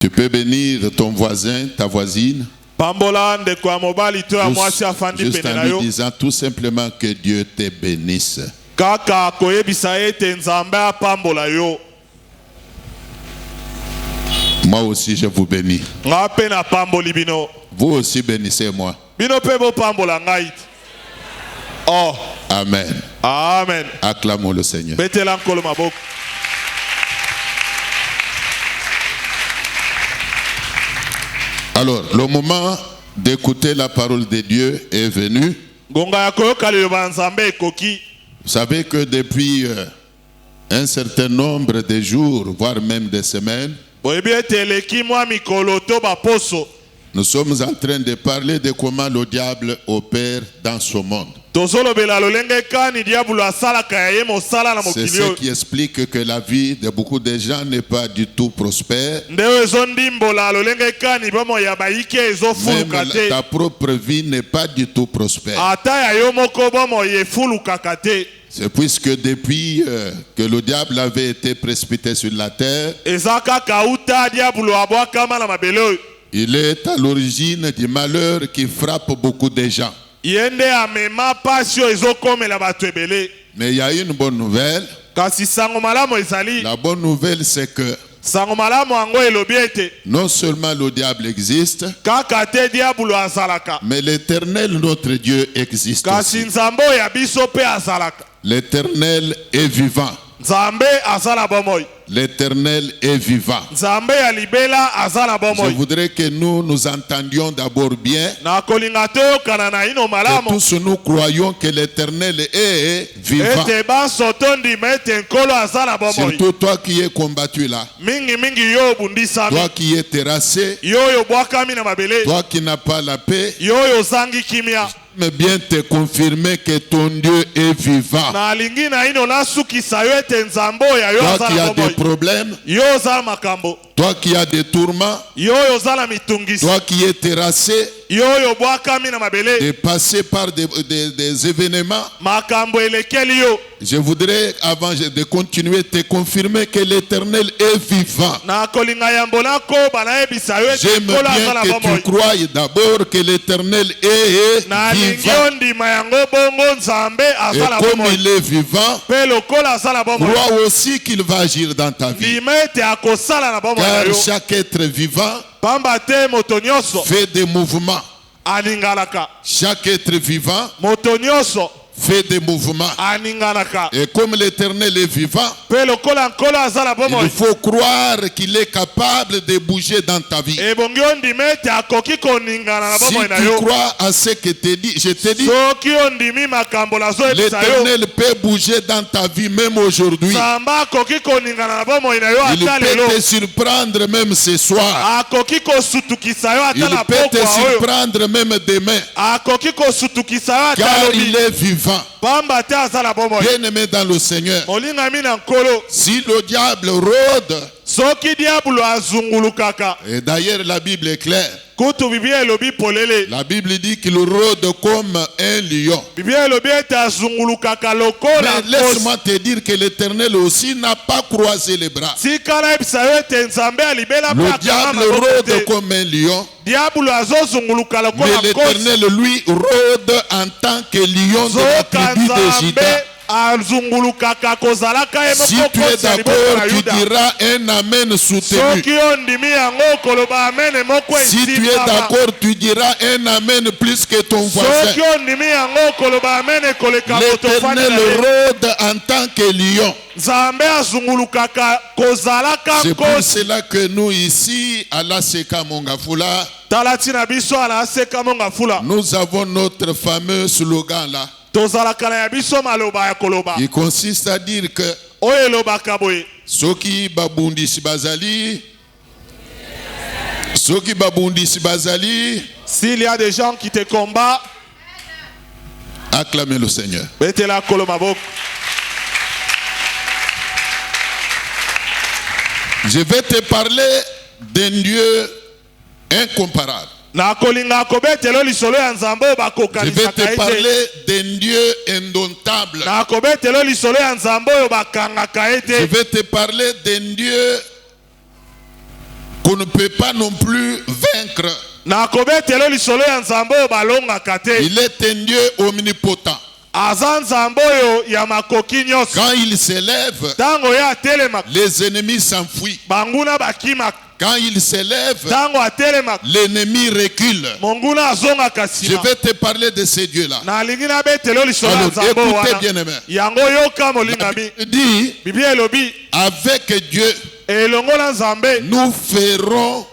Tu peux bénir ton voisin, ta voisine, juste en lui disant tout simplement que Dieu te bénisse. Moi aussi je vous bénis. Vous aussi bénissez-moi. Oh. Amen. Amen. Acclamons le Seigneur. Alors, le moment d'écouter la parole de Dieu est venu. Vous savez que depuis un certain nombre de jours, voire même des semaines, nous sommes en train de parler de comment le diable opère dans ce monde. C'est ce qui explique que la vie de beaucoup de gens n'est pas du tout prospère. Même ta propre vie n'est pas du tout prospère. C'est puisque depuis que le diable avait été précipité sur la terre, il est à l'origine du malheur qui frappe beaucoup de gens. Mais il y a une bonne nouvelle. La bonne nouvelle, c'est que non seulement le diable existe, mais l'Éternel, notre Dieu, existe aussi. L'Éternel est vivant. L'Éternel est vivant. Je voudrais que nous entendions d'abord bien que tous nous croyons que l'Éternel est vivant. Surtout toi qui es combattu là, toi qui es terrassé, toi qui n'as pas la paix, mais bien te confirmer que ton Dieu est vivant. Toi qui as des problèmes, toi qui as des tourments, toi qui es terrassé, de passer par des événements, je voudrais, avant de continuer, te confirmer que l'Éternel est vivant. J'aime bien que tu croies d'abord que l'Éternel est vivant. Et comme il est vivant, crois aussi qu'il va agir dans ta vie. Car chaque être vivant fait des mouvements. Chaque être vivant fait des mouvements. Et comme l'Éternel est vivant, il faut croire qu'il est capable de bouger dans ta vie. Si tu crois à ce que je te dis, l'Éternel peut bouger dans ta vie même aujourd'hui. Il peut te surprendre même ce soir. Il peut te surprendre même demain. Car il est vivant. Bien-aimé dans le Seigneur, si le diable rôde, et d'ailleurs la Bible est claire, la Bible dit qu'il rôde comme un lion. Mais laisse-moi te dire que l'Éternel aussi n'a pas croisé les bras. Le diable rôde comme un lion, mais l'Éternel lui rôde en tant que lion de la tribu de Juda. Si tu es d'accord, tu diras un amen soutenu. Si tu es d'accord, tu diras un amen plus que ton voisin. L'Éternel rôde en tant que lion. C'est pour cela que nous ici à l'ACK Mongafula, nous avons notre fameux slogan là, qui consiste à dire que Soki babundisi bazali, s'il y a des gens qui te combattent, acclamez le Seigneur. Je vais te parler d'un Dieu incomparable. Je vais te parler d'un Dieu indomptable. Je vais te parler d'un Dieu Vous ne pouvez pas non plus vaincre. Il est un Dieu omnipotent. Quand il s'élève, les ennemis s'enfuient. Quand il s'élève, l'ennemi recule. Je vais te parler de ces dieux-là. Alors, écoutez bien aimé. La Bible dit, avec Dieu, nous ferons.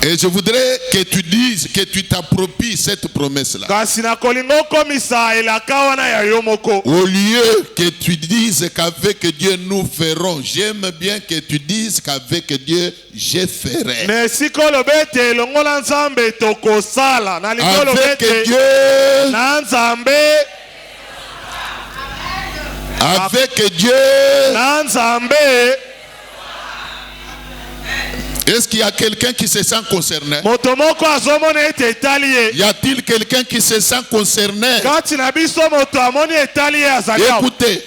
Et je voudrais que tu dises, que tu t'appropries cette promesse-là. Au lieu que tu dises qu'avec Dieu nous ferons, j'aime bien que tu dises qu'avec Dieu je ferai. Avec Dieu, avec Dieu, est-ce qu'il y a quelqu'un qui se sent concerné? Y a-t-il quelqu'un qui se sent concerné? Écoutez,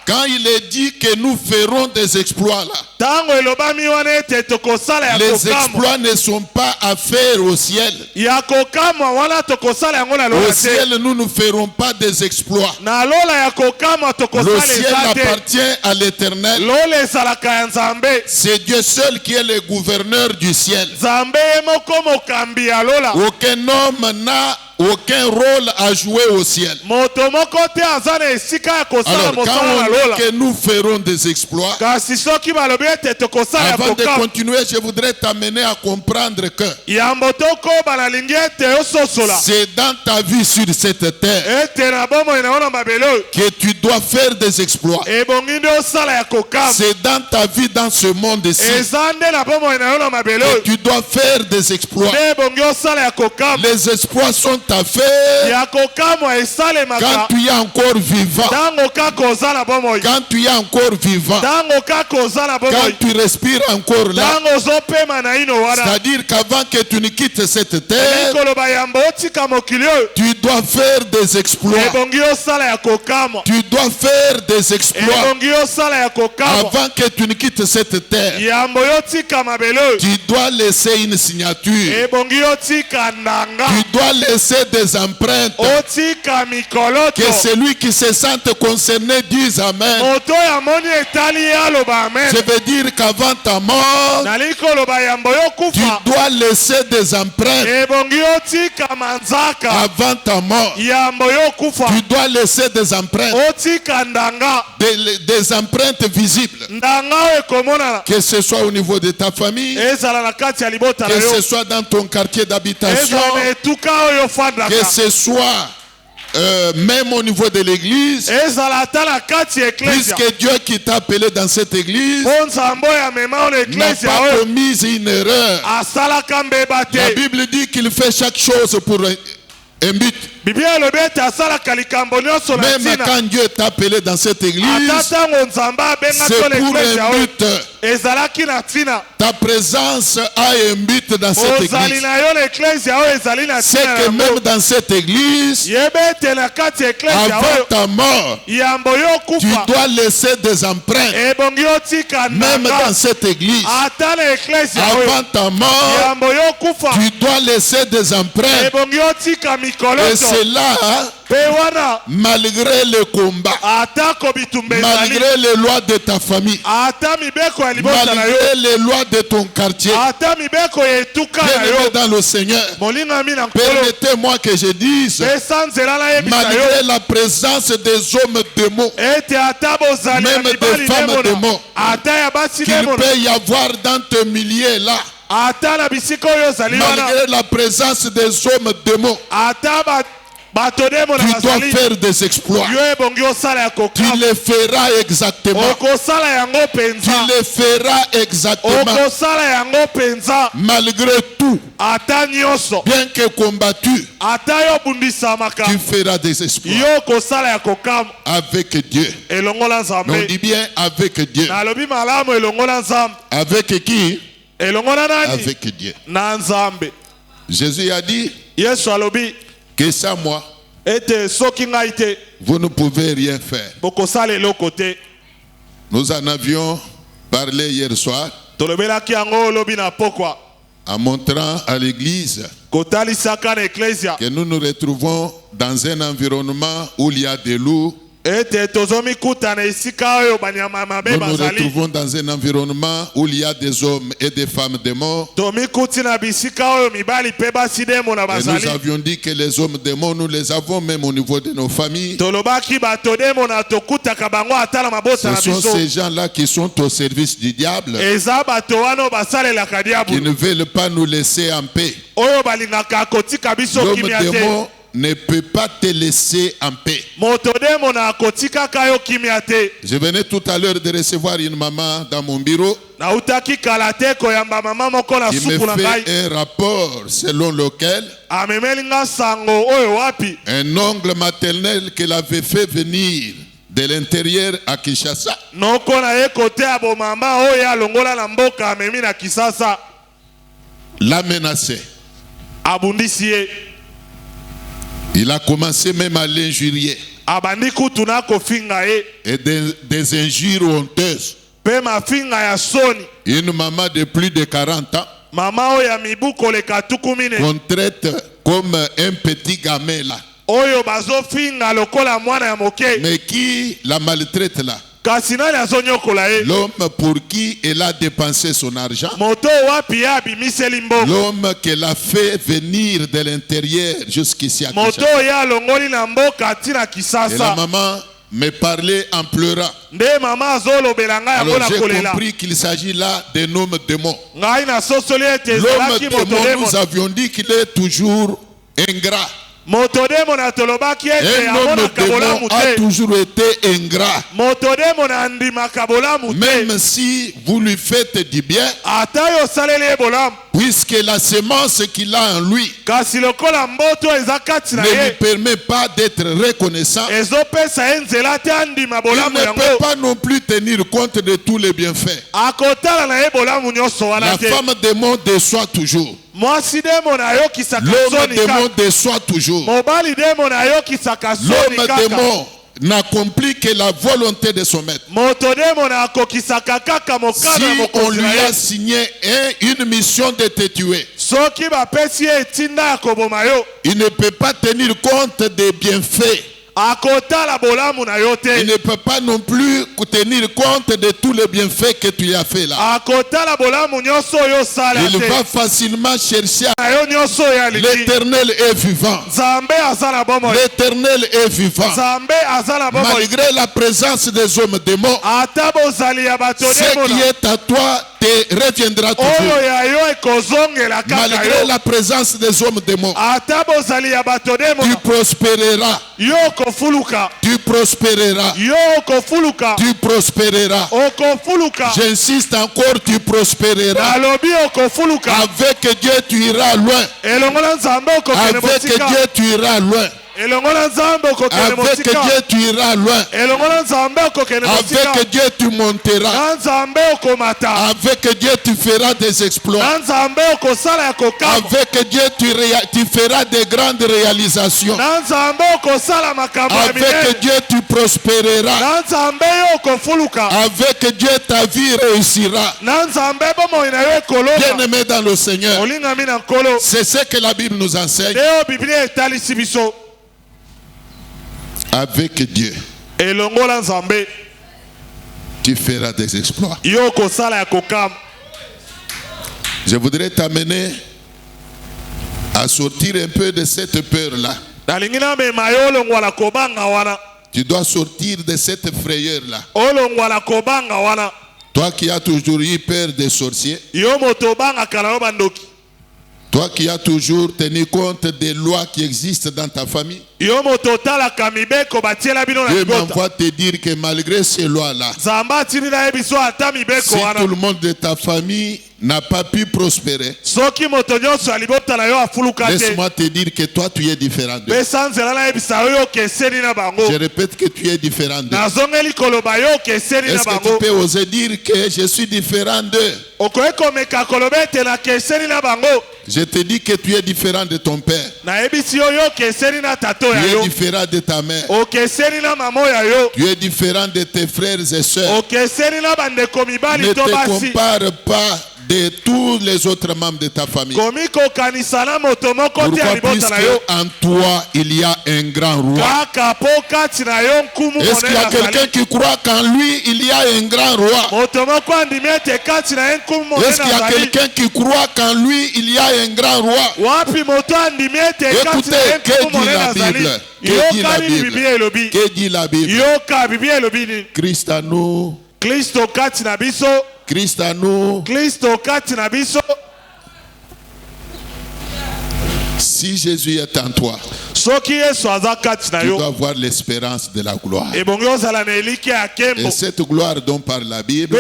quand il est dit que nous ferons des exploits là, les exploits ne sont pas à faire au ciel. Au ciel, nous ne ferons pas des exploits. Le ciel appartient à l'Éternel. C'est Dieu seul qui est le gouverneur du ciel. Aucun homme n'a aucun rôle à jouer au ciel. Alors, quand on dit que nous ferons des exploits, avant de continuer, je voudrais t'amener à comprendre que c'est dans ta vie sur cette terre que tu dois faire des exploits. C'est dans ta vie dans ce monde ici que tu dois faire des exploits. Les exploits sont à faire quand tu es encore vivant. Quand tu es encore vivant. Quand tu respires encore là. C'est-à-dire qu'avant que tu ne quittes cette terre, tu dois faire des exploits. Tu dois faire des exploits avant que tu ne quittes cette terre. Tu dois laisser une signature. Tu dois laisser des empreintes. Que celui qui se sente concerné dise Amen. Je veux dire qu'avant ta mort, tu dois laisser des empreintes. Avant ta mort, tu dois laisser des empreintes. Des empreintes visibles. Que ce soit au niveau de ta famille, que ce soit dans ton quartier d'habitation, que ce soit même au niveau de l'église, puisque Dieu qui t'a appelé dans cette église n'a pas commis une erreur. La Bible dit qu'il fait chaque chose pour un but. Même quand Dieu t'a appelé dans cette église, c'est pour un but. Ta présence a un but dans cette église. C'est que même dans cette église, avant ta mort, tu dois laisser des empreintes. Même dans cette église, avant ta mort, tu dois laisser des empreintes. Et c'est là, malgré le combat, malgré les lois de ta famille, malgré les lois de ton quartier, bien-aimé dans le Seigneur, permettez-moi que je dise, malgré la présence des hommes démons, même des femmes démons, qu'il peut y avoir dans tes milliers là, malgré la présence des hommes démons, tu dois faire des exploits. Tu les feras exactement. Tu les feras exactement. Malgré tout, bien que combattu, tu feras des exploits. Avec Dieu. On dit bien avec Dieu. Avec qui? Avec Dieu. Jésus a dit que sans moi, vous ne pouvez rien faire. Nous en avions parlé hier soir en montrant à l'église que nous nous retrouvons dans un environnement où il y a des loups. Nous nous retrouvons dans un environnement où il y a des hommes et des femmes démons. Et nous avions dit que les hommes démons, nous les avons même au niveau de nos familles. Ce sont ces gens-là qui sont au service du diable, qui ne veulent pas nous laisser en paix. L'homme démon ne peut pas te laisser en paix. Je venais tout à l'heure de recevoir une maman dans mon bureau qui me fait un rapport selon lequel un oncle maternel qu'elle avait fait venir de l'intérieur à Kinshasa l'a menacé. Il a commencé même à l'injurier. Et des injures honteuses. Une maman de plus de 40 ans qu'on traite comme un petit gamin là. Mais qui la maltraite là? L'homme pour qui elle a dépensé son argent. L'homme qu'elle a fait venir de l'intérieur jusqu'ici à Kinshasa. Et la maman me parlait en pleurant. Alors j'ai compris qu'il s'agit là d'un homme démon. L'homme démon, nous avions dit qu'il est toujours ingrat. Un homme démon a toujours été ingrat. Même si vous lui faites du bien, puisque la semence qu'il a en lui ne lui permet pas d'être reconnaissant, il ne peut pas non plus tenir compte de tous les bienfaits. La femme démon déçoit toujours. L'homme démon déçoit toujours. L'homme démon n'accomplit que la volonté de son maître. Si on lui a signé une mission de te tuer, il ne peut pas tenir compte des bienfaits. Il ne peut pas non plus tenir compte de tous les bienfaits que tu as fait là. Il va facilement chercher. L'Éternel est vivant. L'Éternel est vivant. Malgré la présence des hommes démons, ce qui est à toi te reviendra toujours. Malgré la présence des hommes démons, tu prospéreras. Tu prospéreras. Tu prospéreras. J'insiste encore, tu prospéreras. Avec Dieu, tu iras loin. Avec Dieu, tu iras loin. Avec Dieu, tu iras loin. Avec Dieu, tu monteras. Avec Dieu, tu feras des exploits. Avec Dieu, tu feras des grandes réalisations. Avec Dieu, tu prospéreras. Avec Dieu, ta vie réussira. Bien-aimé dans le Seigneur, c'est ce que la Bible nous enseigne. Avec Dieu, tu feras des exploits. Je voudrais t'amener à sortir un peu de cette peur-là. Tu dois sortir de cette frayeur-là. Toi qui as toujours eu peur des sorciers. Toi qui as toujours tenu compte des lois qui existent dans ta famille. Dieu m'envoie te dire que malgré ces lois-là, si tout le monde de ta famille n'a pas pu prospérer, laisse-moi te dire que toi tu es différent d'eux. Je répète que tu es différent d'eux. Est-ce que tu peux oser dire que je suis différent d'eux? Je te dis que tu es différent de ton père. Tu es différent de ta mère. Tu es différent de tes frères et sœurs. Ne te compare pas de tous les autres membres de ta famille. Pourquoi? Puisque en toi il y a un grand roi. Est-ce qu'il y a quelqu'un qui croit qu'en lui il y a un grand roi? Est-ce qu'il y a quelqu'un qui croit qu'en lui il y a un grand roi? Écoutez, que dit la Bible? Que dit la Bible? Que dit la Bible? Christ à nous. Christ à nous. Si Jésus est en toi, tu dois avoir l'espérance de la gloire. Et cette gloire dont parle la Bible,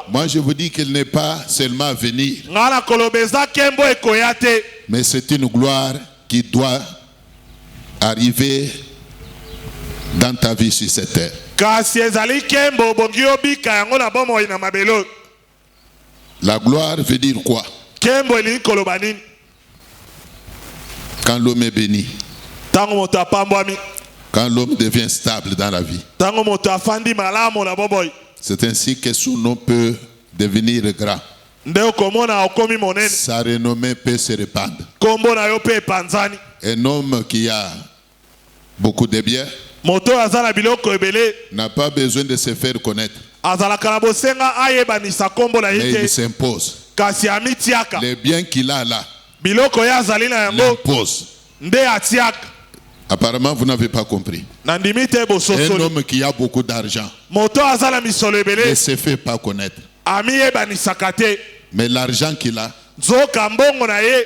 moi je vous dis qu'elle n'est pas seulement à venir, mais c'est une gloire qui doit arriver dans ta vie sur cette terre. La gloire veut dire quoi? Quand l'homme est béni, quand l'homme devient stable dans la vie, c'est ainsi que son nom peut devenir grand. Sa renommée peut se répandre. Un homme qui a beaucoup de biens n'a pas besoin de se faire connaître, mais il s'impose. Les biens qu'il a là l'impose. Apparemment vous n'avez pas compris. Un homme qui a beaucoup d'argent ne se fait pas connaître, mais l'argent qu'il a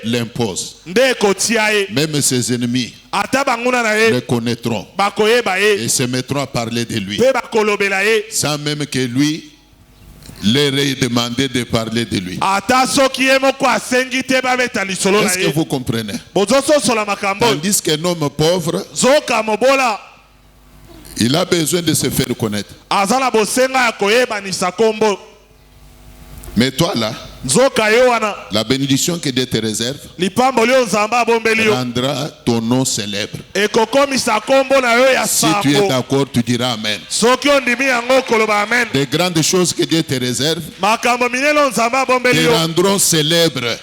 l'impose. Même ses ennemis le connaîtront et se mettront à parler de lui sans même que lui leur ait demandé de parler de lui. Est-ce que vous comprenez? Tandis qu'un homme pauvre, il a besoin de se faire connaître. Mais toi là, la bénédiction que Dieu te réserve rendra ton nom célèbre. Si tu es d'accord, tu diras Amen. Des grandes choses que Dieu te réserve te rendront célèbre.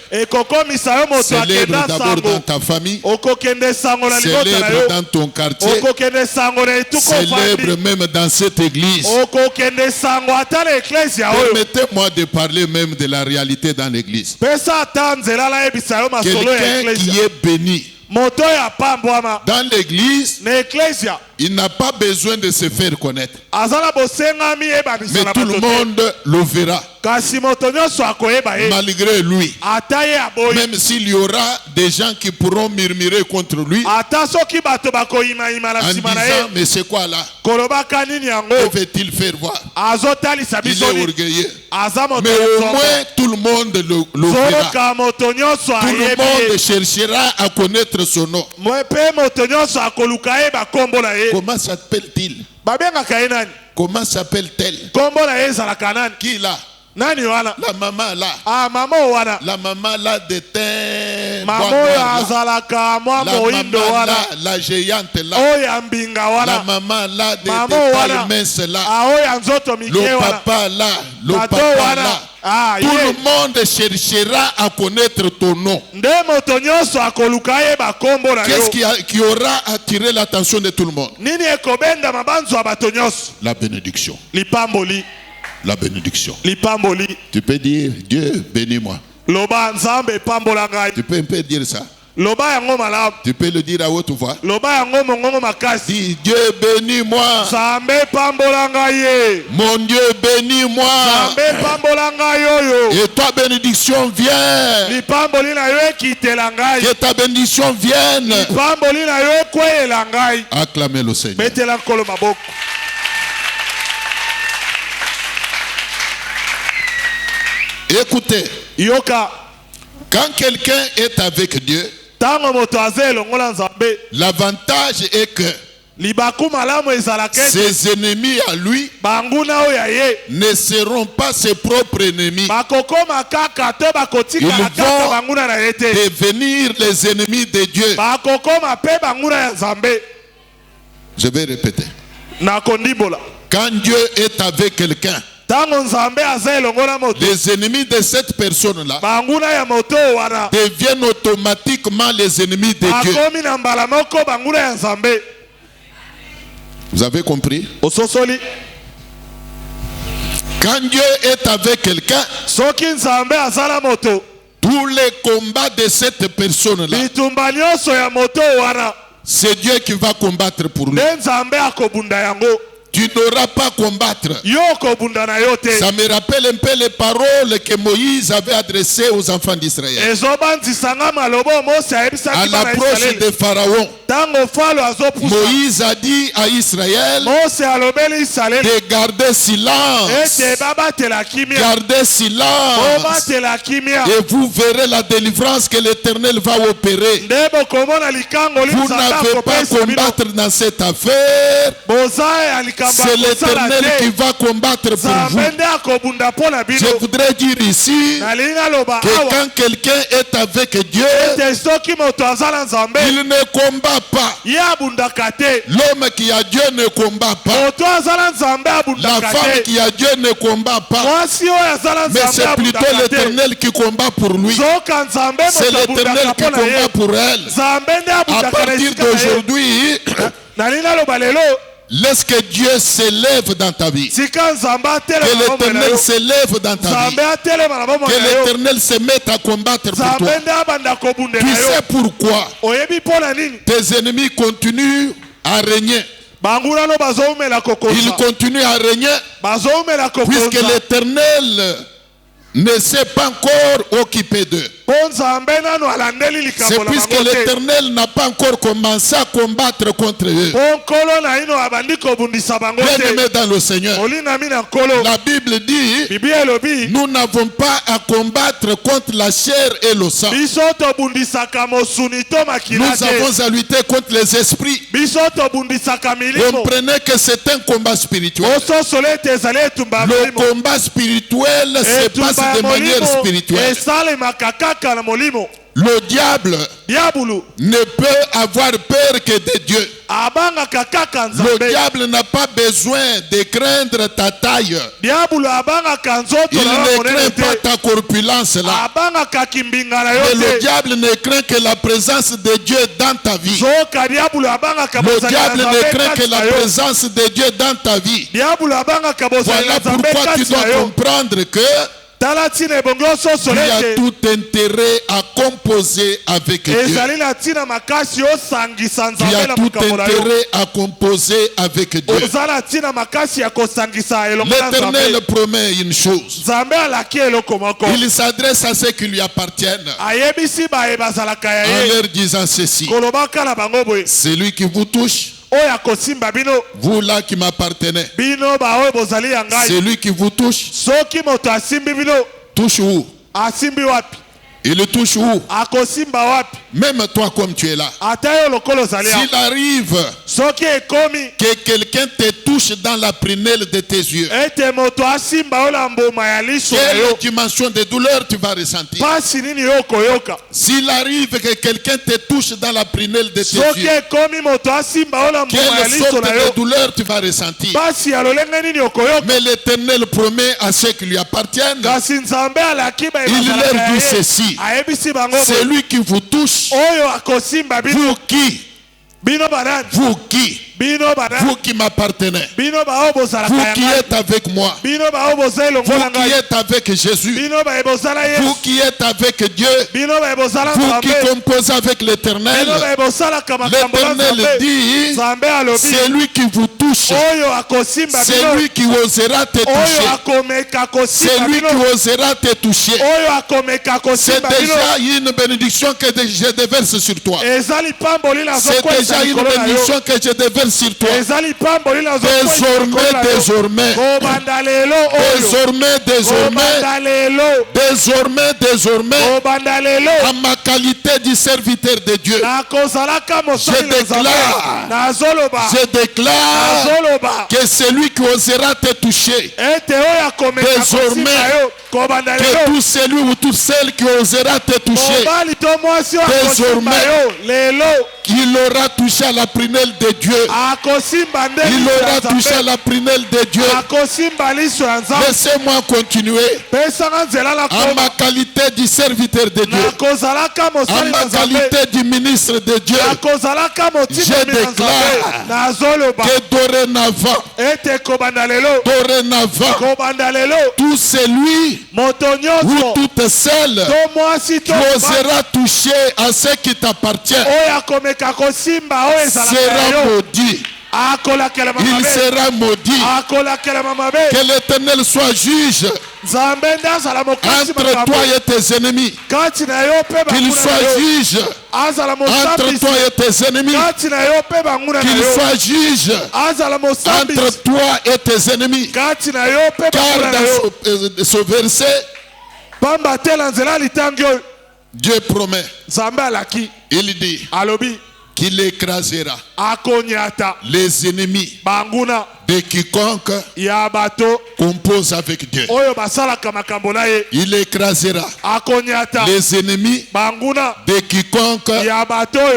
Célèbre d'abord dans ta famille, célèbre dans ton quartier, célèbre même dans cette église. Permettez-moi de parler même de la réalité dans l'église. Quelqu'un qui est béni dans l'église, il n'a pas besoin de se faire connaître, mais tout le monde le verra malgré lui. Même s'il y aura des gens qui pourront murmurer contre lui en disant mais c'est quoi là? Que veut-il faire voir? Il est orgueilleux. Mais au moins tout le monde le verra. Tout le monde cherchera à connaître son nom. Comment s'appelle-t-il? Comment s'appelle-t-elle? Qui là? La maman là. La maman là de teint. La maman là, la géante là. La maman là de taille mince là. Le papa là. Le papa là. Tout le monde cherchera à connaître ton nom. Qu'est-ce qui aura attiré l'attention de tout le monde? La bénédiction. La bénédiction. Tu peux dire Dieu bénis-moi. Tu peux un peu dire ça. Tu peux le dire à haute voix. Dis Dieu bénis-moi. Mon Dieu bénis-moi. Et ta bénédiction vient. Que ta bénédiction vienne. Acclamez le Seigneur. Écoutez, quand quelqu'un est avec Dieu, l'avantage est que Ses ennemis à lui ne seront pas ses propres ennemis. Ils vont devenir les ennemis de Dieu. Je vais répéter. Quand Dieu est avec quelqu'un, les ennemis de cette personne-là deviennent automatiquement les ennemis de Dieu. Vous avez compris? Quand Dieu est avec quelqu'un, tous les combats de cette personne-là, c'est Dieu qui va combattre pour lui. Tu n'auras pas combattre. Ça me rappelle un peu les paroles que Moïse avait adressées aux enfants d'Israël. À l'approche de Pharaon, Moïse a dit à Israël de garder silence. Gardez silence. Et vous verrez la délivrance que l'Éternel va opérer. Vous n'avez pas à combattre dans cette affaire. C'est l'Éternel qui va combattre pour vous. Je voudrais dire ici que quand quelqu'un est avec Dieu, il ne combat pas. L'homme qui a Dieu ne combat pas. La femme qui a Dieu ne combat pas. Mais c'est plutôt l'Éternel qui combat pour lui. C'est l'Éternel qui combat pour elle. À partir d'aujourd'hui, laisse que Dieu s'élève dans ta vie. Que l'Éternel s'élève dans ta vie. Que l'Éternel se mette à combattre pour toi. Tu sais pourquoi tes ennemis continuent à régner. Ils continuent à régner puisque l'Éternel ne s'est pas encore occupé d'eux. C'est puisque l'Éternel n'a pas encore commencé à combattre contre eux. Bien-aimés dans le Seigneur, la Bible dit, nous n'avons pas à combattre contre la chair et le sang. Nous avons à lutter contre les esprits. Comprenez que c'est un combat spirituel. Le combat spirituel se passe de manière spirituelle. Le diable ne peut avoir peur que de Dieu. Le diable n'a pas besoin de craindre ta taille. Il ne craint pas ta corpulence là. Mais le diable ne craint que la présence de Dieu dans ta vie. Le diable ne craint que la présence de Dieu dans ta vie. Voilà pourquoi tu dois comprendre que il y a tout intérêt à composer avec Dieu. Il y a tout intérêt à composer avec Dieu. L'Éternel promet une chose. Il s'adresse à ceux qui lui appartiennent en leur disant ceci. C'est lui qui vous touche. Vous là qui m'appartenez, c'est lui qui vous touche. Touche où? Il le touche où? Même toi comme tu es là. S'il arrive que quelqu'un te touche dans la prunelle de tes yeux, quelle dimension de douleur tu vas ressentir? S'il arrive que quelqu'un te touche dans la prunelle de tes yeux, quelle sorte de douleur tu vas ressentir? Mais l'Éternel promet à ceux qui lui appartiennent, il leur dit ceci. C'est lui qui vous touche. Vous qui? Vous qui m'appartenez, vous qui êtes avec moi, vous qui êtes avec Jésus, vous qui êtes avec Dieu, vous qui composez avec l'Éternel, l'Éternel dit, c'est lui qui vous touche. touche. C'est lui qui osera te toucher. C'est lui qui osera te toucher. C'est déjà une bénédiction que je déverse sur toi. C'est déjà une bénédiction que je déverse sur toi. Désormais, à ma qualité de serviteur de Dieu, je déclare que celui qui osera te toucher, désormais, que tout celui ou toute celle qui osera te toucher, désormais, il aura touché à la prunelle de Dieu. Il aura touché à la prunelle de Dieu. Laissez-moi continuer. À ma qualité de serviteur de Dieu, à ma qualité de ministre de Dieu, je déclare que dorénavant, tout celui ou toute celle qui osera toucher à ce qui t'appartient sera maudit. Il sera maudit. Que l'Éternel soit juge entre toi et tes ennemis. Qu'il soit juge entre toi et tes ennemis. Qu'il soit juge entre toi et tes ennemis. Car dans ce verset, Dieu promet. Il dit qu'il écrasera les ennemis de quiconque compose avec Dieu. Il écrasera les ennemis de quiconque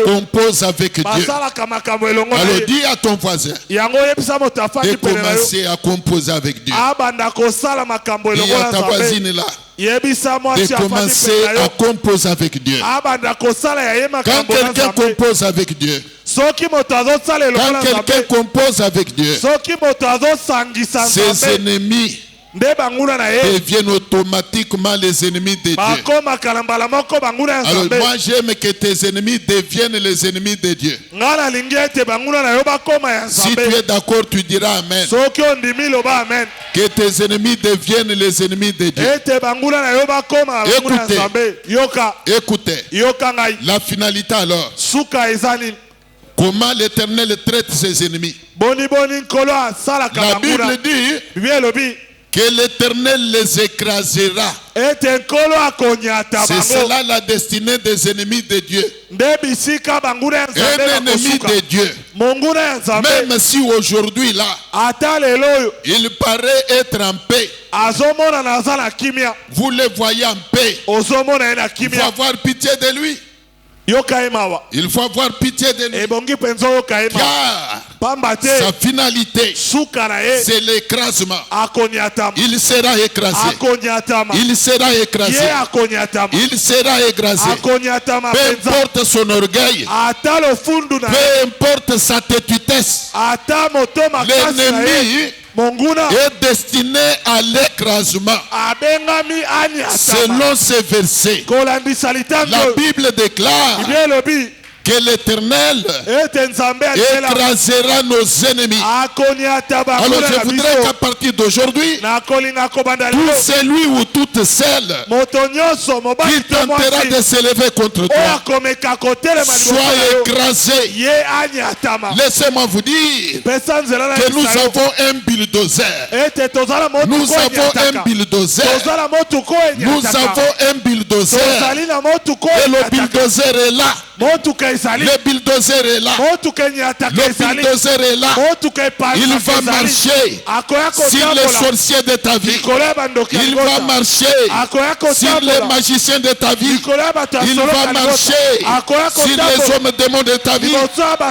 compose avec Dieu. Alors dis à ton voisin de commencer à composer avec Dieu. Dis à ta voisine là de commencer à composer avec Dieu. Quand quelqu'un compose avec Dieu, quand quelqu'un compose avec Dieu, ses ennemis deviennent automatiquement les ennemis de Dieu. Alors moi j'aime que tes ennemis deviennent les ennemis de Dieu. Si tu es d'accord, tu diras Amen. Que tes ennemis deviennent les ennemis de Dieu. Écoutez. La finalité alors. Comment l'Éternel traite ses ennemis. La Bible dit que l'Éternel les écrasera. C'est cela la destinée des ennemis de Dieu. Un ennemi de Dieu, même si aujourd'hui là, il paraît être en paix, vous le voyez en paix, il faut avoir pitié de lui. Il faut avoir pitié de lui. Car sa finalité, c'est l'écrasement. Il sera écrasé. Il sera écrasé. Il sera écrasé. Peu importe son orgueil, peu importe sa têtutesse, l'ennemi est destiné à l'écrasement. Selon ces versets, la Bible déclare que l'Éternel écrasera nos ennemis. Alors je voudrais qu'à partir d'aujourd'hui, tout celui ou toute celle qui tentera de s'élever contre toi soit écrasé. Laissez-moi vous dire que nous avons un bulldozer. Nous avons un bulldozer. Nous avons un bulldozer. Et le bulldozer est là. Le bulldozer est là. Le bulldozer est là. Il va marcher sur les sorciers de ta vie. Il va marcher sur les magiciens de ta vie. Il va marcher sur les hommes démons de ta vie.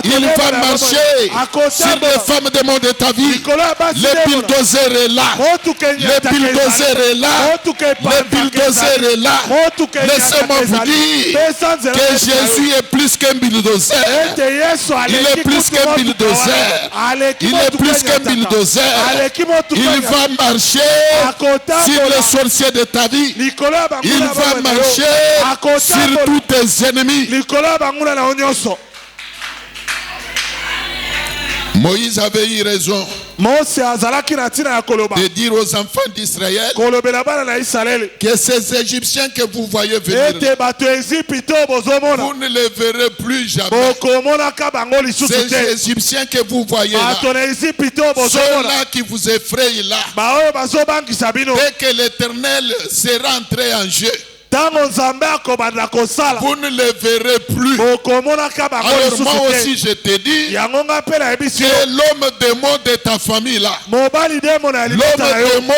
Il va marcher sur les femmes démons de ta vie. Le bulldozer est là. Le bulldozer est là. Le bulldozer est là. Laissez-moi vous dire que Jésus est plus qu'un bulldozer. Il est plus qu'un bulldozer. Il est plus qu'un bulldozer. Il va marcher sur les sorciers de ta vie. Il va marcher sur tous tes ennemis. Moïse avait eu raison de dire aux enfants d'Israël que ces Égyptiens que vous voyez venir, vous ne les verrez plus jamais. Ces Égyptiens que vous voyez là, ceux-là qui vous effrayent là, dès que l'Éternel sera entré en jeu, vous ne les verrez plus. Alors moi aussi je te dis que l'homme démon de ta famille là, l'homme démon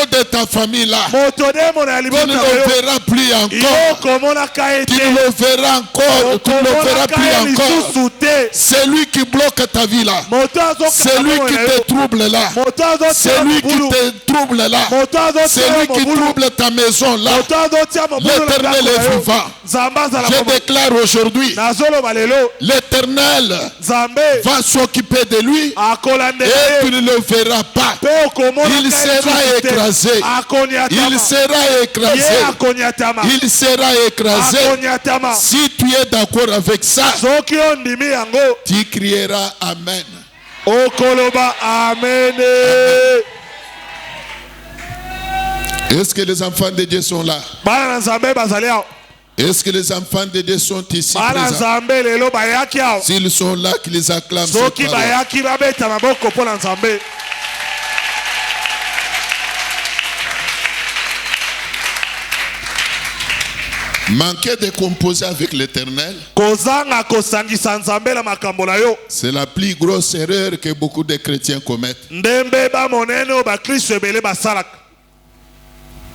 de ta famille là, tu ne le verras plus encore. Tu ne le verras encore. Tu ne le verras plus encore. C'est lui qui bloque ta vie là. C'est lui qui te trouble là. C'est lui qui te trouble là. C'est lui qui trouble ta maison là. L'Éternel est vivant. Je déclare aujourd'hui, l'Éternel va s'occuper de lui et tu ne le verras pas. Il sera écrasé. Il sera écrasé. Il sera écrasé. Si tu es d'accord avec ça, tu crieras Amen. Amen. Est-ce que les enfants de Dieu sont là? Est-ce que les enfants de Dieu sont ici présents? S'ils sont là, qu'ils acclament cette parole. Manquer de composer avec l'Éternel, c'est la plus grosse erreur que beaucoup de chrétiens commettent.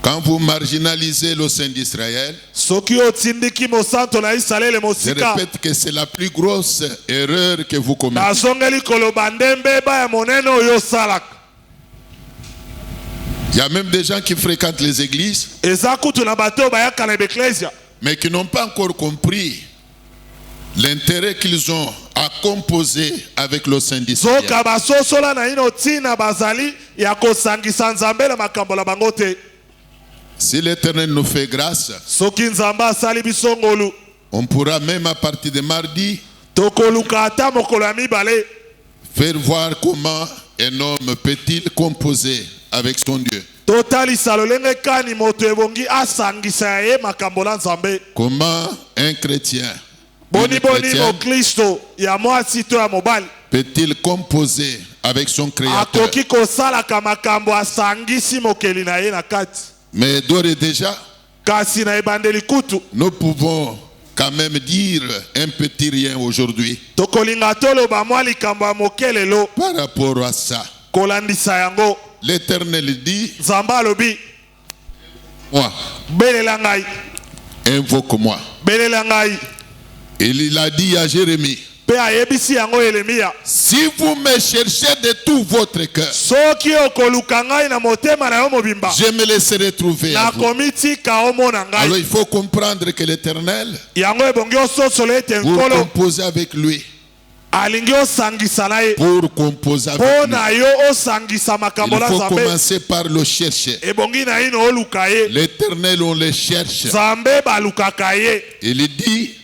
Quand vous marginalisez le sein d'Israël, je répète que c'est la plus grosse erreur que vous commettez. Il y a même des gens qui fréquentent les églises, mais qui n'ont pas encore compris l'intérêt qu'ils ont à composer avec le sein d'Israël. Si l'Éternel nous fait grâce, on pourra même à partir de mardi faire voir comment un homme peut-il composer avec son Dieu. Comment un chrétien peut-il composer avec son Créateur? Mais d'ores et déjà, nous pouvons quand même dire un petit rien aujourd'hui par rapport à ça. L'Éternel dit, moi, invoque-moi. Il a dit à Jérémie, si vous me cherchez de tout votre cœur, je me laisserai trouver à vous. Alors il faut comprendre que l'Éternel, pour composer avec lui, pour composer avec lui, il faut commencer par le chercher. L'Éternel, on le cherche. Il dit,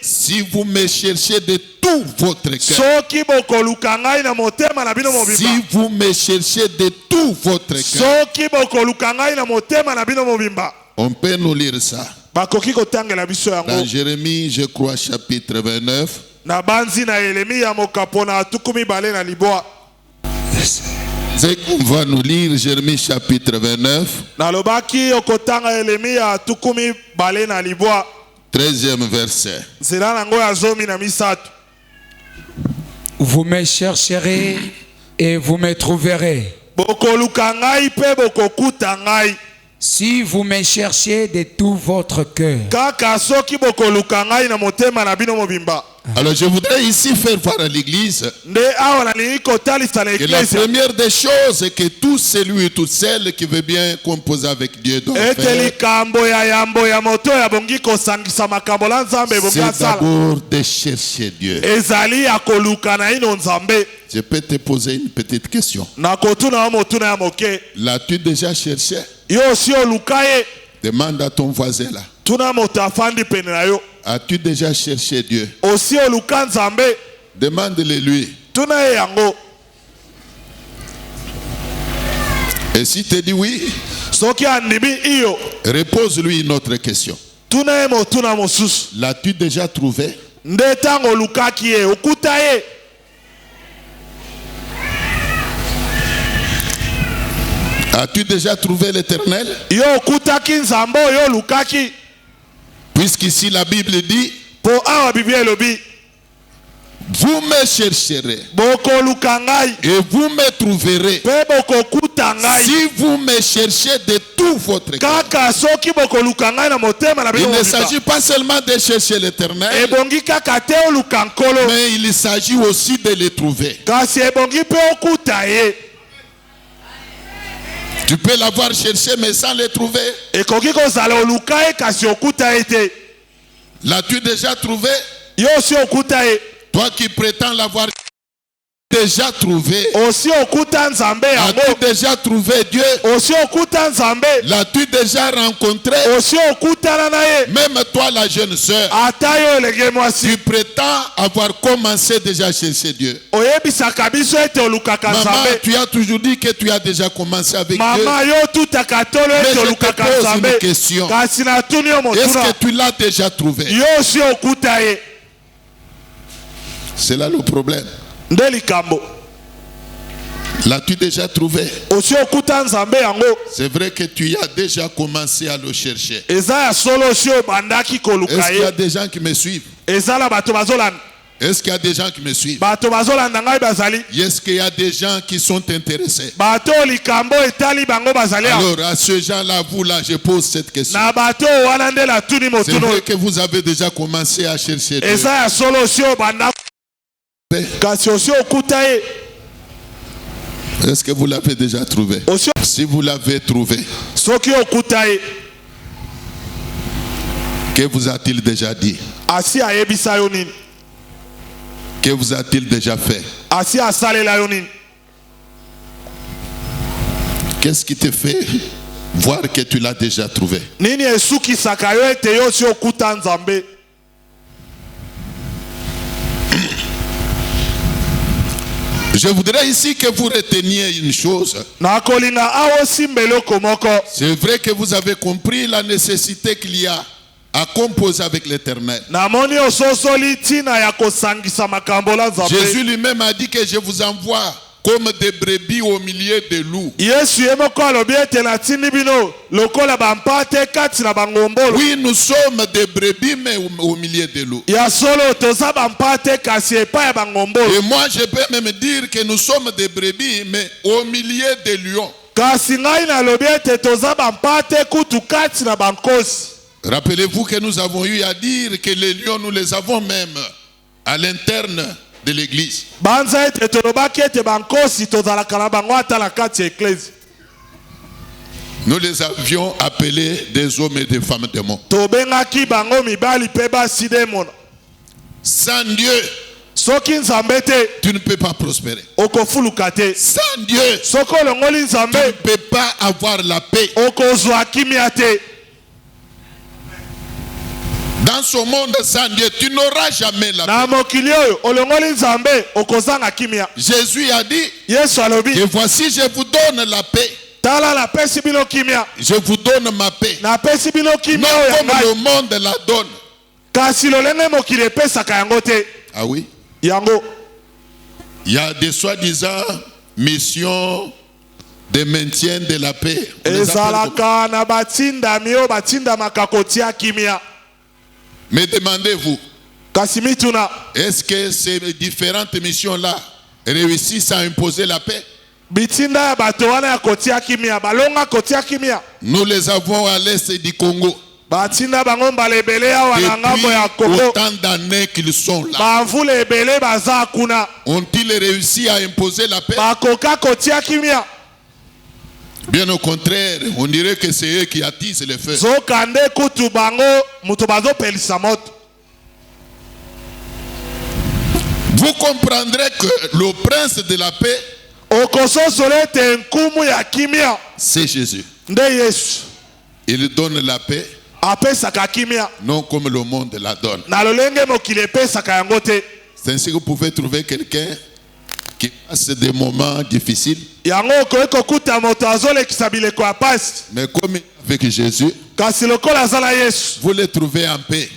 si vous me cherchez de tout votre cœur, si vous me cherchez de tout votre cœur, on peut nous lire ça dans Jérémie, je crois, chapitre 29. On va nous lire Jérémie chapitre 29. 13e verset. Vous me chercherez et vous me trouverez. Si vous me cherchez de tout votre cœur. Alors je voudrais ici faire voir à l'église que la première des choses est que tout celui et toute celle qui veut bien composer avec Dieu doit faire, c'est d'abord de chercher Dieu. Je peux te poser une petite question. L'as-tu déjà cherché? Demande à ton voisin là. As-tu déjà cherché Dieu? Demande-le lui. Et si tu dis oui, repose-lui une autre question. L'as-tu déjà trouvé? As-tu déjà trouvé l'Éternel? Puisqu'ici la Bible dit, vous me chercherez et vous me trouverez si vous me cherchez de tout votre cœur. Il ne s'agit pas seulement de chercher l'Éternel, mais il s'agit aussi de le trouver. Tu peux l'avoir cherché mais sans le trouver. L'as-tu déjà trouvé? Toi qui prétends l'avoir déjà trouvé. As-tu déjà trouvé Dieu? L'as-tu déjà rencontré? Même toi la jeune sœur, tu prétends avoir commencé déjà à chercher Dieu. Maman, tu as toujours dit que tu as déjà commencé avec Dieu. Mais je te pose une question. Est-ce que tu l'as déjà trouvé? C'est là le problème. L'as-tu déjà trouvé? C'est vrai que tu as déjà commencé à le chercher. Est-ce qu'il y a des gens qui me suivent? Est-ce qu'il y a des gens qui me suivent? Est-ce qu'il y a des gens qui sont intéressés? Alors à ce gens-là, vous là, je pose cette question. C'est vrai que vous avez déjà commencé à chercher Dieu. Est-ce que vous l'avez déjà trouvé? Si vous l'avez trouvé, que vous a-t-il déjà dit? Que vous a-t-il déjà fait? Qu'est-ce qui te fait voir que tu l'as déjà trouvé? Je voudrais ici que vous reteniez une chose. C'est vrai que vous avez compris la nécessité qu'il y a à composer avec l'Éternel. Jésus lui-même a dit que je vous envoie comme des brebis au milieu des loups. Oui, nous sommes des brebis, mais au milieu des loups. Et moi, je peux même dire que nous sommes des brebis, mais au milieu des lions. Rappelez-vous que nous avons eu à dire que les lions, nous les avons même à l'interne de l'église. Nous les avions appelés des hommes et des femmes démons. Sans Dieu, tu ne peux pas prospérer. Sans Dieu, tu ne peux pas avoir la paix. Dans ce monde sans Dieu, tu n'auras jamais la paix. Jésus a dit, et voici je vous donne la paix. Je vous donne ma paix. Non comme le monde la donne. Ah oui? Il y a des soi-disant missions de maintien de la paix. Mais demandez-vous, est-ce que ces différentes missions-là réussissent à imposer la paix? Nous les avons à l'est du Congo. Depuis autant d'années qu'ils sont là, ont-ils réussi à imposer la paix? Bien au contraire, on dirait que c'est eux qui attisent le feu. Vous comprendrez que le prince de la paix, c'est Jésus. Il donne la paix, non comme le monde la donne. C'est ainsi que vous pouvez trouver quelqu'un qui passe des moments difficiles. Mais comme avec Jésus, vous les trouvez en paix.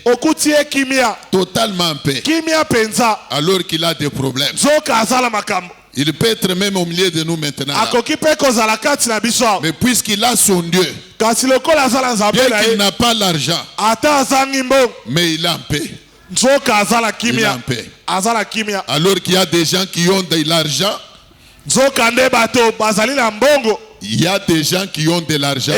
Totalement en paix. Alors qu'il a des problèmes. Il peut être même au milieu de nous maintenant. Mais puisqu'il a son Dieu, bien qu'il n'a pas l'argent, mais il est en paix. Il est en paix. Alors qu'il y a des gens qui ont de l'argent, il y a des gens qui ont de l'argent,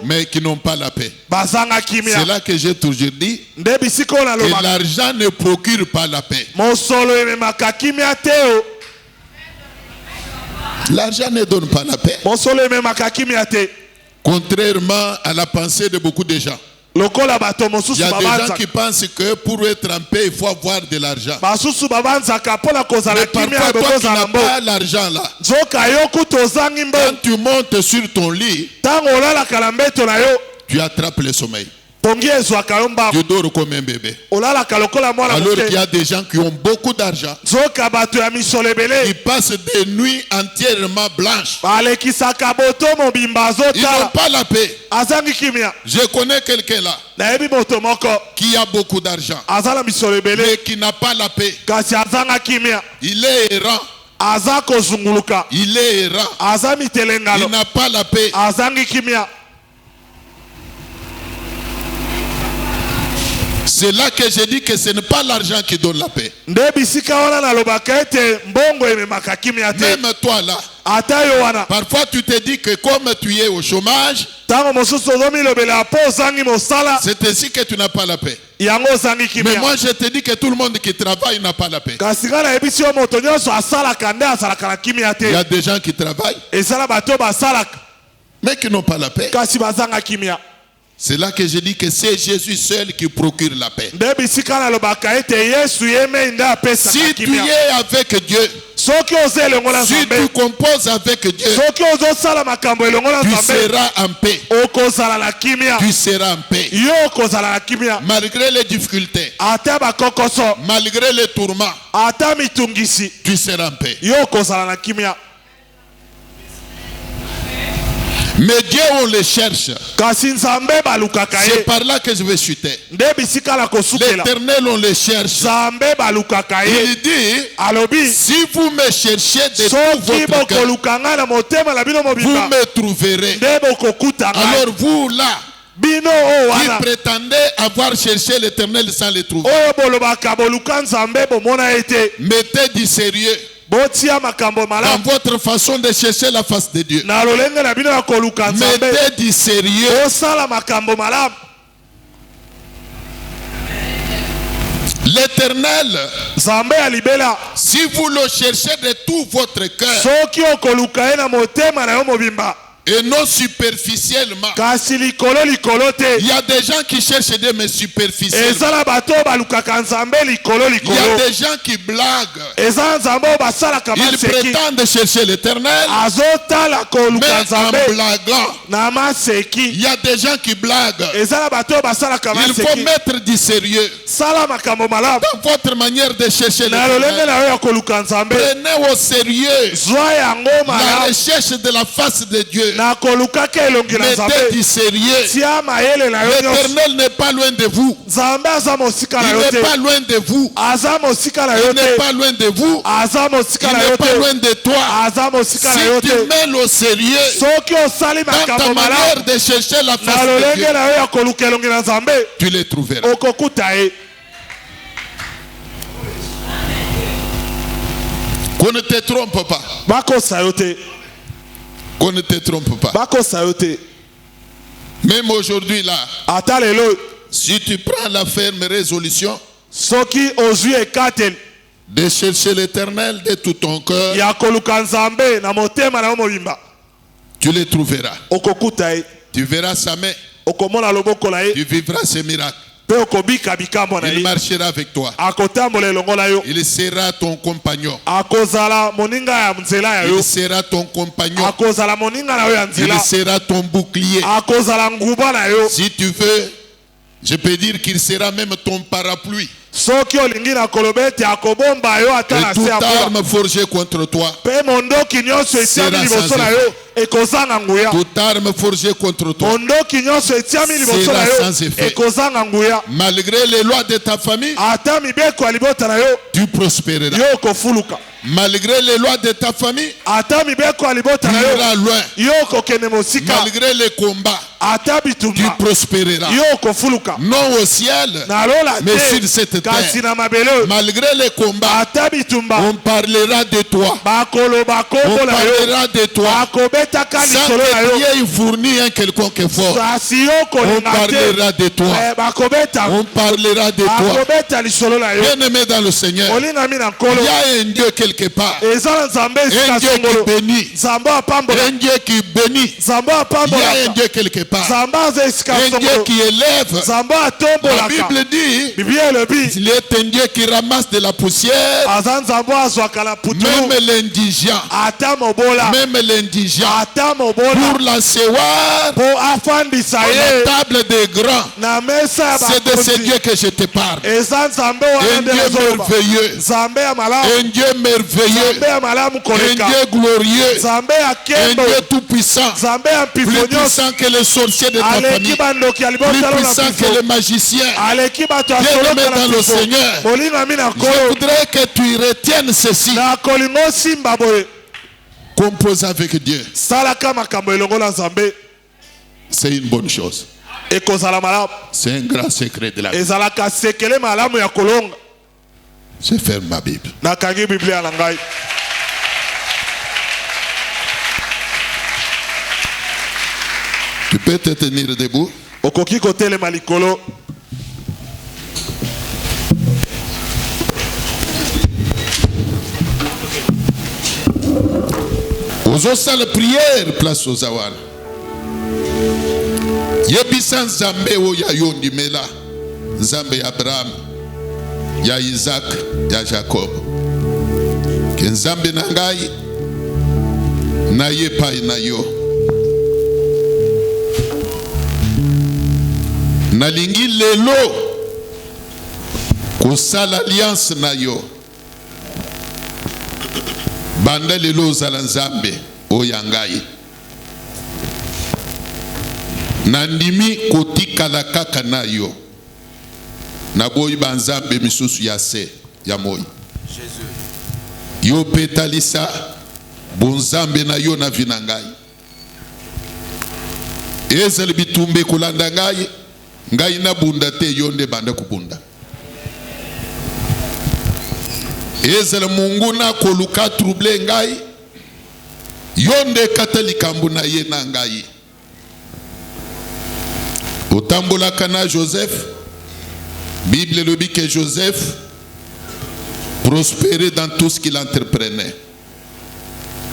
mais qui n'ont pas la paix. C'est là que j'ai toujours dit que l'argent ne procure pas la paix. L'argent ne donne pas la paix. Contrairement à la pensée de beaucoup de gens. Il y a des gens qui pensent que pour être en paix, il faut avoir de l'argent. Mais parfois, toi qui n'as pas l'argent là, quand tu montes sur ton lit, tu attrapes le sommeil. Tu dors comme un bébé. Alors qu'il y a des gens qui ont beaucoup d'argent, ils passent des nuits entièrement blanches. Ils n'ont pas la paix. Je connais quelqu'un là qui a beaucoup d'argent, mais qui n'a pas la paix. Il est errant. Il est errant. Il n'a pas la paix. C'est là que je dis que ce n'est pas l'argent qui donne la paix. Même toi là, parfois tu te dis que comme tu es au chômage, c'est ainsi que tu n'as pas la paix. Mais moi je te dis que tout le monde qui travaille n'a pas la paix. Il y a des gens qui travaillent, mais qui n'ont pas la paix. C'est là que je dis que c'est Jésus seul qui procure la paix. Si tu es avec Dieu, si tu composes avec Dieu, tu seras en paix. Tu seras en paix. Malgré les difficultés, malgré les tourments, tu seras en paix. Mais Dieu, on le cherche. C'est par là que je vais chuter. L'Éternel, on le cherche. Il dit, si vous me cherchez de tout votre cœur, vous me trouverez. Alors vous là, qui prétendez avoir cherché l'Éternel sans le trouver, mettez du sérieux dans votre façon de chercher la face de Dieu. Mettez du sérieux. L'Éternel, si vous le cherchez de tout votre cœur et non superficiellement, il y a des gens qui cherchent des mais superficiels. Il y a des gens qui blaguent. Ils prétendent chercher l'Éternel, mais en blaguant. Il y a des gens qui blaguent. Il faut mettre du sérieux dans votre manière de chercher l'Éternel. Prenez au sérieux la recherche de la face de Dieu. Mettez du sérieux. L'Éternel n'est pas loin de vous. Il n'est pas loin de vous. Il n'est pas loin de vous. Il n'est pas loin de toi. Si tu mets au sérieux dans ta manière de chercher la face de Dieu, tu les trouveras. Qu'on ne te trompe pas. Qu'on ne te trompe pas. Même aujourd'hui là, si tu prends la ferme résolution de chercher l'Éternel de tout ton cœur, tu le trouveras. Tu verras sa main. Tu vivras ses miracles. Il marchera avec toi. Il sera ton compagnon. Il sera ton compagnon. Il sera ton bouclier. Si tu veux, je peux dire qu'il sera même ton parapluie. Soki olingi na kolobete akobomba yo ata na se toute arme forgée contre toi pe mondoki nyonso etiami liboso na yo ekozanga nguya. Toute arme forgée contre toi Mondoki nyonso etiami liboso na yo ekozanga nguya. Malgré les lois de ta famille, ata mibeko ya libota na yo tu prospéreras. yo kofuluka. Malgré les lois de ta famille, ata mibeko ya libota tu na iras loin. yo kokende mosika. Malgré les combats, ata tu bitumba prospéreras. yo kofuluka. Non au ciel, nalola mais sur te cette kasi terre. na mabele. Malgré les combats, ata bitumba on parlera de toi. bakoloba On kombo na yo parlera de toi. bakobetaka Sans lisolo na que yo tu aies fourni un quelconque effort. kasi yo On kolinga te parlera de toi. bakobeta On parlera de toi. bakobeta lisolo na yo. Bien-aimé dans le Seigneur, olingami na nkolo il y a un Dieu quelque part. eza na nzambe Un esika Dieu qui songolo bénit. nzambe apambola Un Dieu qui bénit. nzambe Il y a un apambolaka Dieu quelque part. nzambe aza esika Un Dieu songolo qui élève. nzambe La atombolaka. Bible dit, biblia elobi il est un Dieu qui ramasse de la poussière. aza nzambe azwaka na putulu Même l'indigent. ata mobola Même l'indigent. ata mobola Pour l'asseoir po afandisa à la ye table des grands. na mesa ya C'est de ce bakonzi. Dieu que je te parle. eza nzambe Un wana nde Dieu nazoloba. merveilleux. nzambe ya malamu Un Dieu merveilleux. nzambe ya malamu Un koleka Dieu glorieux. nzambe ya Un kembo Dieu tout puissant. nzambe ya Plus mpifo nyonso puissant que les sorciers de ta aleki famille. bandoki ya Plus libotalo na puissant que mpifo les magiciens. aleki bato ya Bien-aimé soloka dans na le mpifo Seigneur. molingami na Je nkolo voudrais que tu retiennes ceci. na kolinga osimba boye Compose avec Dieu. salaka makambo elongo na nzambe C'est une bonne chose. ekozala malamu. C'est un grand secret de la vie. ezalaka sekele malamu ya kolonga. Je ferme ma Bible. nakangi biblia na ngai. Tu peux te tenir debout. okoki kotelema likolo. ozosala prière place ozawana yebisa nzambe oyo ayondimela nzambe ya Abraham ya Isaac ya Jacob ke nzambe na ngai naye epai na yo nalingi lelo kosala alliance na yo banda lelo ozala nzambe oyo ngai nandimi kotikala kaka na yo naboyi banzambe misusu ya se ya moi yo petalisa bonzambe na yo na vi na ngai ezali bitumba kolanda ngai ngai nabunda te yo nde banda kubunda ezala mungu na koluka trouble ngai yo nde kata likambo na ye na ngai otambolaka na Joseph. Bible le dit que Joseph prospérait dans tout ce qu'il entreprenait.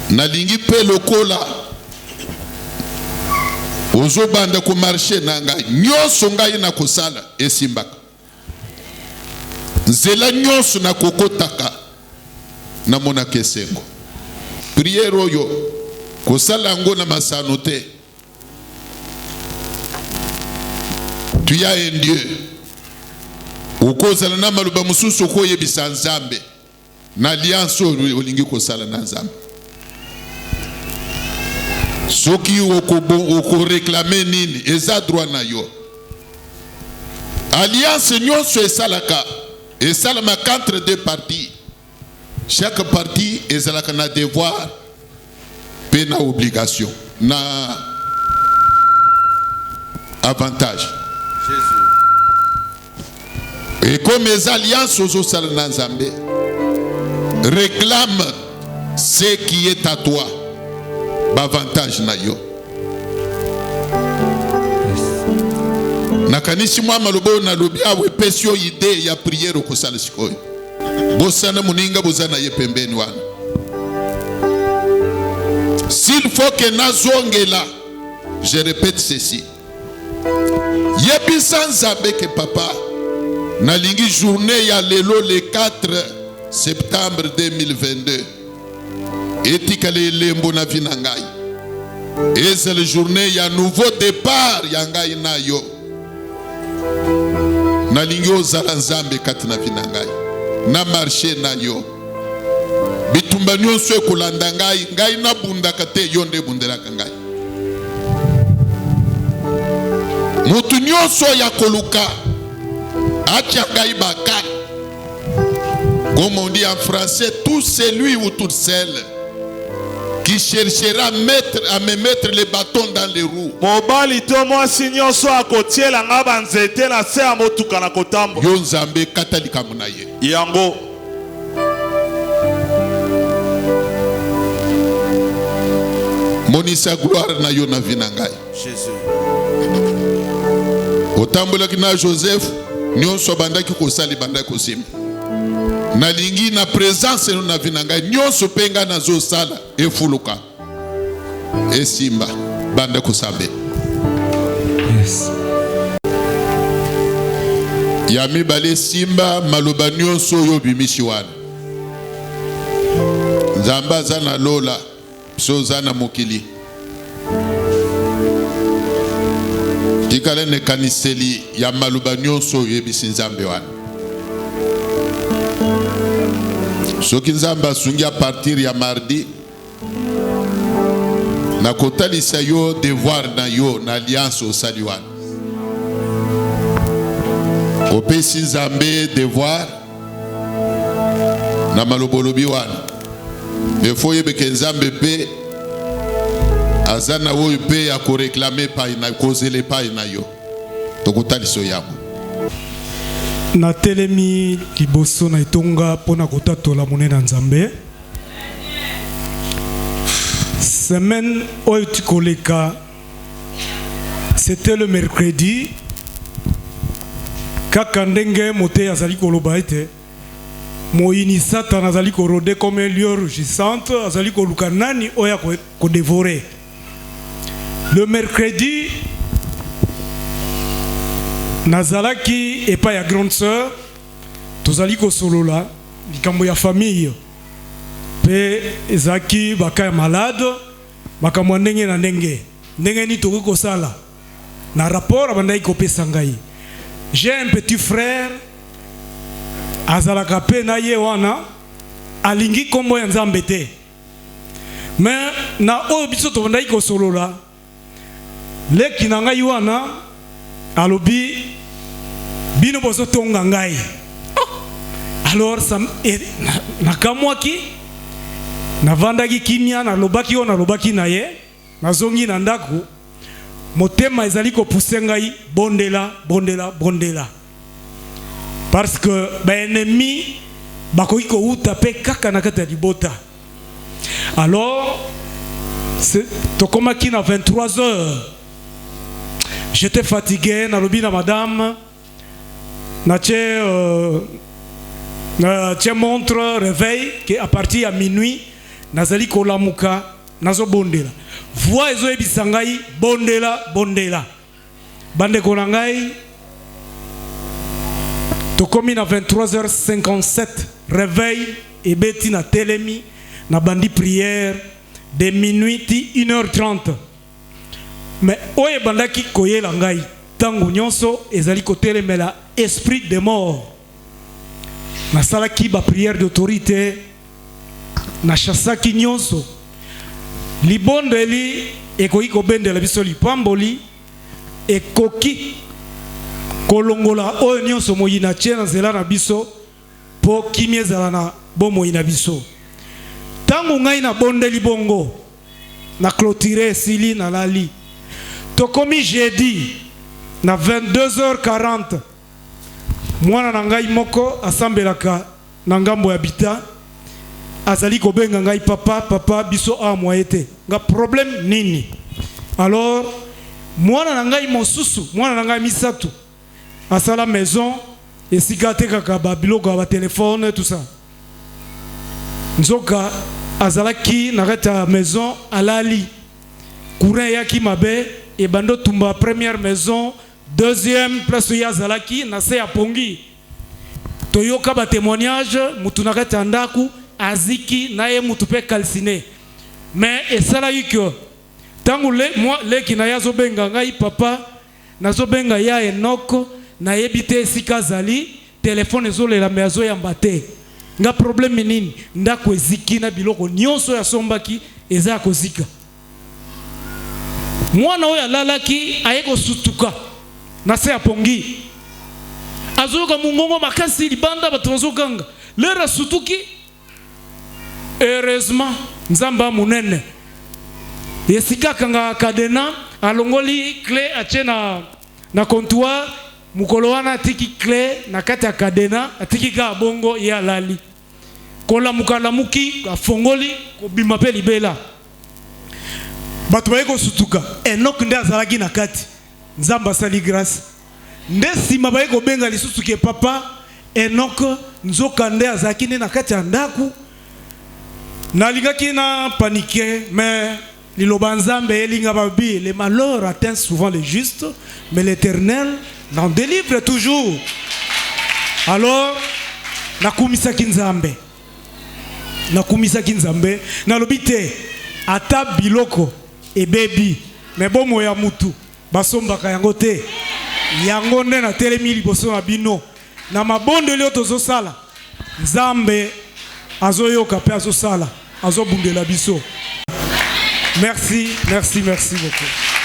Nalingi pe lokola ozo banda ko marché na ngai nyonso ngai na kosala esimbaka nzela nyonso na kokotaka na mona kesengo prière oyo kosala ngo na masano te. Tu as un Dieu. Ukozala na maluba mususu ko yebisa nzambe na alliance olingi kosala na nzambe. Soki oko réclamer nini eza droit na yo. Alliance nyonso esalaka esalama entre deux parties. Chaque partie ezalaka na devoir pe na obligation na avantage. Et comme les alliances aux Nzambe réclament ce qui est à toi, l'avantage na yo. Nakanisi mwa malobo na lobi awe pesio idée ya prière au kosala sikoyo. Bosana muninga bozana ye pembeni wana. S'il faut que nazongela, je répète ceci. Yebisa Nzambe ke papa nalingi journée ya lelo le 4 septembre 2022 etikale lembo na vina ngai ezele journée ya nouveau départ ya ngai na yo na lingio zala nzambe kati na vinangai na marché na yo bitumba nyonso ekolanda ngai ngai na bunda kate yo nde bundelaka ngai mutu nyonso ya koluka atia ngai bakani. Comme on dit en français, tout celui ou toute celle qui cherchera à me mettre les bâtons dans les roues. Yo nzambe katalika munaye. Yango. Monisa gloire na yo na vinangai. Jésus. Otambola kina Joseph, nyonso bandaki kosali bandaki kosima. Na lingi na présence na vinangai nyonso penga na zo sala efuluka. Esimba banda kusabe. Yes. Yami bale simba maloba nyonso yo bimishi wana. Nzamba zana lola so zana mokili. Tikale ne kaniseli ya maloba nyonso yo bisi nzambe wana. Soki nzamba sungi a partir ya mardi na kotalisa yo devoir na yo na alliance au saliwan. Opesi nzambe devoir na malobolobi wana. Defo yebeke nzambe pe azana wo pe ya ko réclamer pa ina kozele pa ina yo. Tokotaliso yango. Na telemi liboso na itonga pona kotatola monena nzambe. Semaine oyo tikoleka, c'était le mercredi. Kaka ndenge mote azali koloba ete moyini satan azali korode comme un lion rugissante, azali koluka nani oya ko dévorer. Le mercredi nazalaki epa ya grande sœur tozali ko solola likambo ya famille pe ezaki baka malade makambo ndenge na ndenge ni tokoki kosala na rapport abandaki kopesa ngai. J'ai un petit frère azalaka pe na ye wana alingi kombo ya nzambe te, mais na oyo biso tobandaki kosolola leki na ngai wana alobi bino bozo tonga ngai. Alors ça nakamwaki navandaki kimia na lobaki ona lobaki na ye nazongi na ndako motema ezali ko pousser ngai bondela bondela bondela parce que ba ennemi bakoki ko uta pe kaka na kata libota. Alors tokomaki na 23 heures. J'étais fatigué, na lobi na madame, na tche montre réveil qui à partir à minuit, nazali kolamuka, nazo bondela. Voix ezo ebisangai bondela bondela. Bande konangai, tokomi na 23h57 réveil et beti na telemi na bandi prière de minuit 1h30. Mais oye bandaki koyela ngai tango nyonso ezali kotelemela esprit de mort. Na salaki ba prière d'autorité na chassaki nyonso libondeli ekoki kobendela biso lipamboli ekoki kolongola oyo nyonso moyina tie na nzela na biso po kimia ezala na bomoi na biso. Tango ngai na bondeli bongo na clôturer esili na lali tokomi jeudi na 22h40 mwana na ngai moko asambelaka na ngambo ya bita azali kobenga ngai papa biso a moyete nga problème nini. Alors mwana na ngai mosusu mwana na ngai misatu asala maison esika te kaka ba biloko ba téléphone tout ça nzoka azalaki na reta maison alali courant yaki mabe et bando tumba première maison deuxième place ya zalaki na se ya pongi toyoka ba témoignage mutu na reta ndaku aziki na ye mutu pe calciné mais esala yiko tangu le moi le ki na yazo benga ngai papa nazo benga ya enoko na yebite sika zali telefone ezolela me azoyamba te nga problème nini ndako eziki na biloko nyonso ya sombaki eza kozika mwana oyo alalaki ayeko sutuka na se apongi azoyoka mungongo makasi libanda bato bazoganga lera sutuki heureusement nzamba munene yesika kanga kadena alongoli clé atie na comptoir mukolo wana atiki clé na kati ya kadena atiki ka bongo ya lali kola mukala muki afongoli kobima pe libela bato bayeko sutuka Enoch nde azalaki na kati nzamba sali grâce nde sima bayeko benga lisusu ke papa Enoch nzoka nde azalaki nde na kati ya ndaku nalingaki na paniquer mais liloba nzambe elinga babi les malheurs atteignent souvent les justes mais l'Éternel n'en délivre toujours. Alors nakumisaki nzambe nalobite ata biloko ebebi mais bomo ya mutu basombaka yango te yango nde na telemi liboso na bino na mabondeli oyo tozosala nzambe azoyoka pe azosala azobundela biso. Merci beaucoup.